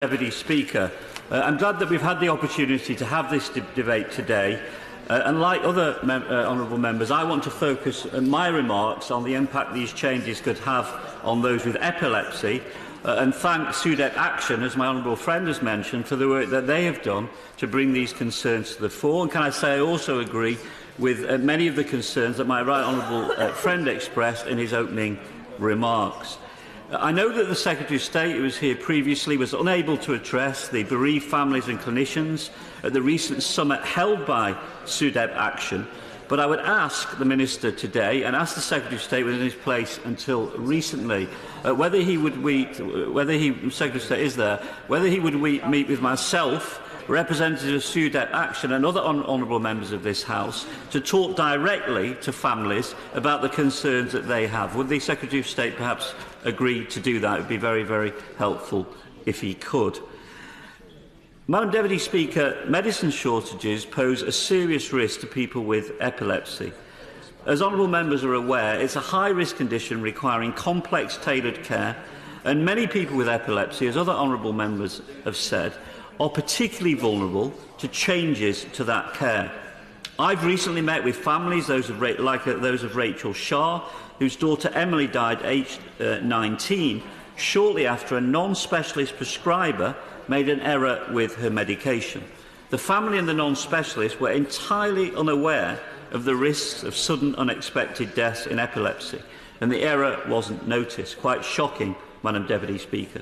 Deputy Speaker, I'm glad that we've had the opportunity to have this debate today. And like other honourable members, I want to focus my remarks on the impact these changes could have on those with epilepsy, and thank SUDEP Action, as my honourable friend has mentioned, for the work that they have done to bring these concerns to the fore. And can I say I also agree with many of the concerns that my right honourable friend expressed in his opening remarks. I know that the Secretary of State, who was here previously, was unable to address the bereaved families and clinicians at the recent summit held by SUDEP Action, but I would ask the Minister today, and ask the Secretary of State within his place until recently, whether he would Secretary of State is there, whether he would meet with myself, representatives of SUDEP Action and other honourable members of this House to talk directly to families about the concerns that they have. Would the Secretary of State perhaps agree to do that? It would be very, very helpful if he could. Madam Deputy Speaker, medicine shortages pose a serious risk to people with epilepsy. As honourable members are aware, it's a high-risk condition requiring complex, tailored care, and many people with epilepsy, as other honourable members have said, are particularly vulnerable to changes to that care. I've recently met with families, those of Rachel Shah, whose daughter Emily died aged 19, shortly after a non-specialist prescriber made an error with her medication. The family and the non-specialist were entirely unaware of the risks of sudden unexpected deaths in epilepsy, and the error wasn't noticed. Quite shocking, Madam Deputy Speaker.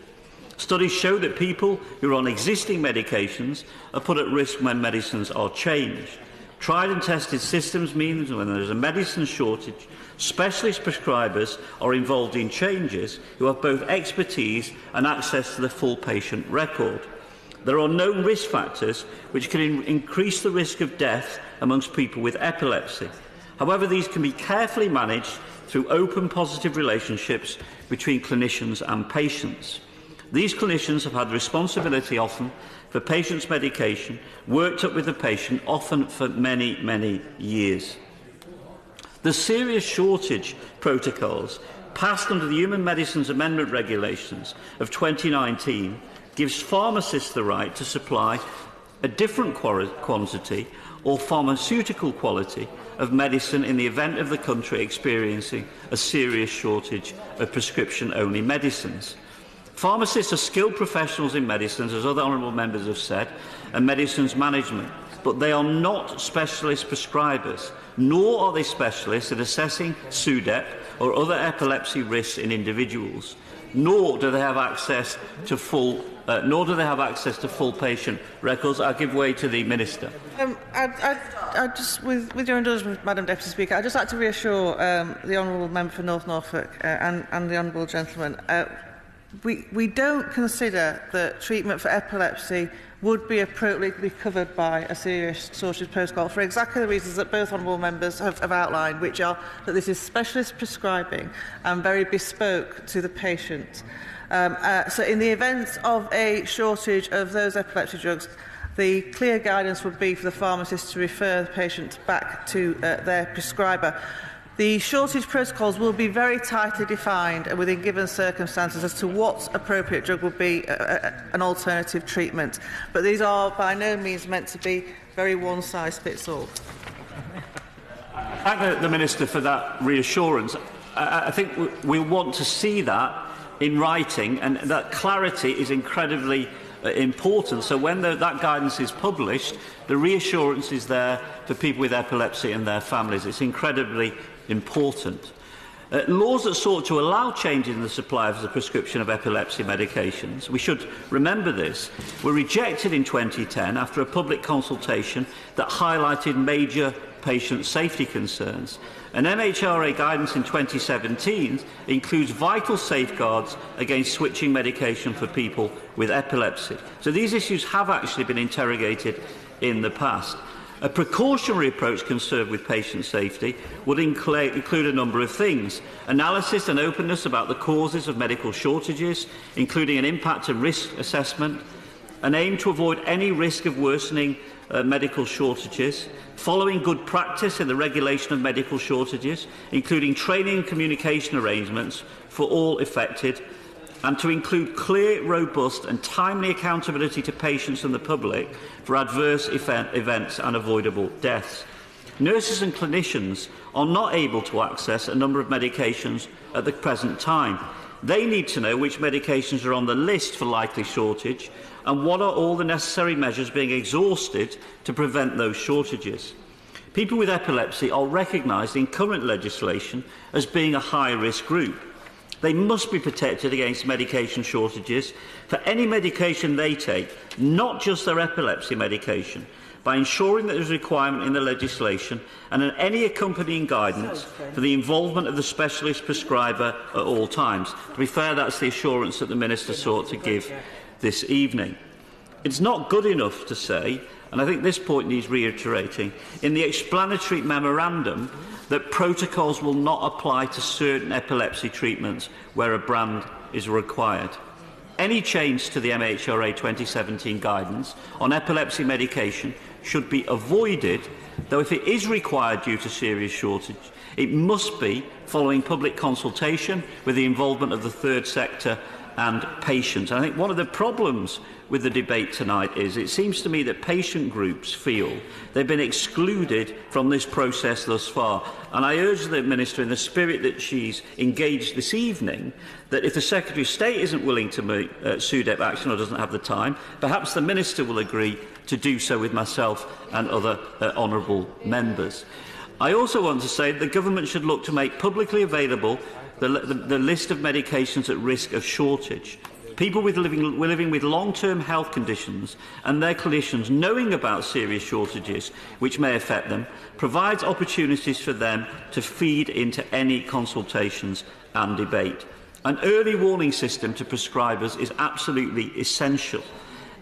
Studies show that people who are on existing medications are put at risk when medicines are changed. Tried and tested systems mean that when there is a medicine shortage, specialist prescribers are involved in changes who have both expertise and access to the full patient record. There are known risk factors which can increase the risk of death amongst people with epilepsy. However, these can be carefully managed through open, positive relationships between clinicians and patients. These clinicians have had responsibility often for patients' medication, worked up with the patient, often for many, many years. The serious shortage protocols passed under the Human Medicines Amendment Regulations of 2019 gives pharmacists the right to supply a different quantity or pharmaceutical quality of medicine in the event of the country experiencing a serious shortage of prescription-only medicines. Pharmacists are skilled professionals in medicines, as other honourable members have said, and medicines management, but they are not specialist prescribers, nor are they specialists at assessing SUDEP or other epilepsy risks in individuals, nor do they have access to full patient records. I'll give way to the Minister. I just, with your indulgence, Madam Deputy Speaker, I'd just like to reassure the honourable member for North Norfolk and the honourable gentleman. We don't consider that treatment for epilepsy would be appropriately covered by a serious shortage protocol for exactly the reasons that both honourable members have outlined, which are that this is specialist prescribing and very bespoke to the patient. So in the event of a shortage of those epilepsy drugs, the clear guidance would be for the pharmacist to refer the patient back to their prescriber. The shortage protocols will be very tightly defined within given circumstances as to what appropriate drug would be an alternative treatment. But these are by no means meant to be very one-size-fits-all. I thank the Minister for that reassurance. I think we want to see that in writing, and that clarity is incredibly important. So when that guidance is published, the reassurance is there for people with epilepsy and their families. It's incredibly important. Laws that sought to allow changes in the supply of the prescription of epilepsy medications, we should remember this, were rejected in 2010 after a public consultation that highlighted major patient safety concerns. And MHRA guidance in 2017 includes vital safeguards against switching medication for people with epilepsy. So these issues have actually been interrogated in the past. A precautionary approach concerned with patient safety would include a number of things: analysis and openness about the causes of medical shortages, including an impact and risk assessment, an aim to avoid any risk of worsening medical shortages, following good practice in the regulation of medical shortages, including training and communication arrangements for all affected, and to include clear, robust and timely accountability to patients and the public for adverse events and avoidable deaths. Nurses and clinicians are not able to access a number of medications at the present time. They need to know which medications are on the list for likely shortage and what are all the necessary measures being exhausted to prevent those shortages. People with epilepsy are recognised in current legislation as being a high-risk group. They must be protected against medication shortages for any medication they take, not just their epilepsy medication, by ensuring that there is a requirement in the legislation and in any accompanying guidance for the involvement of the specialist prescriber at all times. To be fair, that's the assurance that the Minister sought to give this evening. It's not good enough to say, and I think this point needs reiterating, in the explanatory memorandum that protocols will not apply to certain epilepsy treatments where a brand is required. Any change to the MHRA 2017 guidance on epilepsy medication should be avoided, though if it is required due to serious shortage, it must be following public consultation with the involvement of the third sector and patients. And I think one of the problems with the debate tonight is it seems to me that patient groups feel they've been excluded from this process thus far. And I urge the Minister, in the spirit that she's engaged this evening, that if the Secretary of State isn't willing to make SUDEP Action or doesn't have the time, perhaps the Minister will agree to do so with myself and other honourable members. I also want to say that the Government should look to make publicly available the list of medications at risk of shortage. People living with long-term health conditions and their clinicians knowing about serious shortages which may affect them provides opportunities for them to feed into any consultations and debate. An early warning system to prescribers is absolutely essential.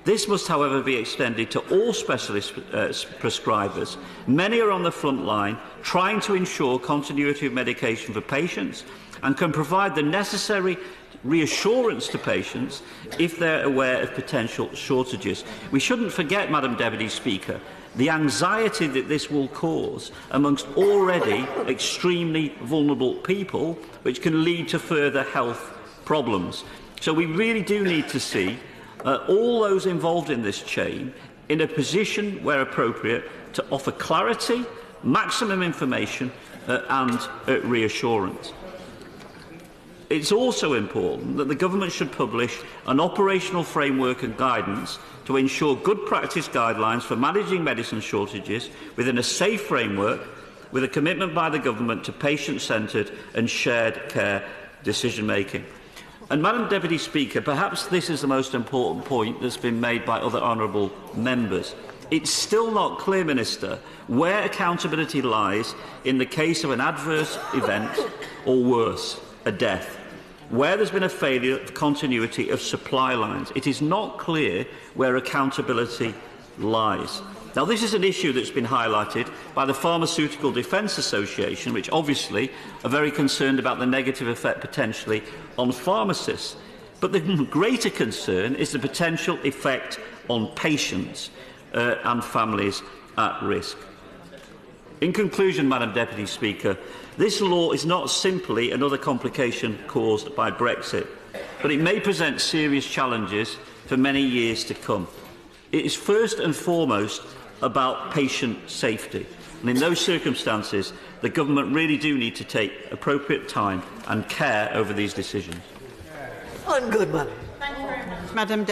This must, however, be extended to all specialist prescribers. Many are on the front line trying to ensure continuity of medication for patients and can provide the necessary reassurance to patients if they're aware of potential shortages. We shouldn't forget, Madam Deputy Speaker, the anxiety that this will cause amongst already extremely vulnerable people, which can lead to further health problems. So we really do need to see all those involved in this chain in a position, where appropriate, to offer clarity, maximum information and reassurance. It's also important that the Government should publish an operational framework and guidance to ensure good practice guidelines for managing medicine shortages within a safe framework, with a commitment by the Government to patient-centred and shared care decision-making. And, Madam Deputy Speaker, perhaps this is the most important point that's been made by other honourable members. It's still not clear, Minister, where accountability lies in the case of an adverse event or worse, a death, where there's been a failure of continuity of supply lines. It is not clear where accountability lies. Now, this is an issue that's been highlighted by the Pharmaceutical Defence Association, which obviously are very concerned about the negative effect potentially on pharmacists. But the greater concern is the potential effect on patients and families at risk. In conclusion, Madam Deputy Speaker, this law is not simply another complication caused by Brexit, but it may present serious challenges for many years to come. It is first and foremost about patient safety, and in those circumstances, the Government really do need to take appropriate time and care over these decisions. Good, Madam. Madam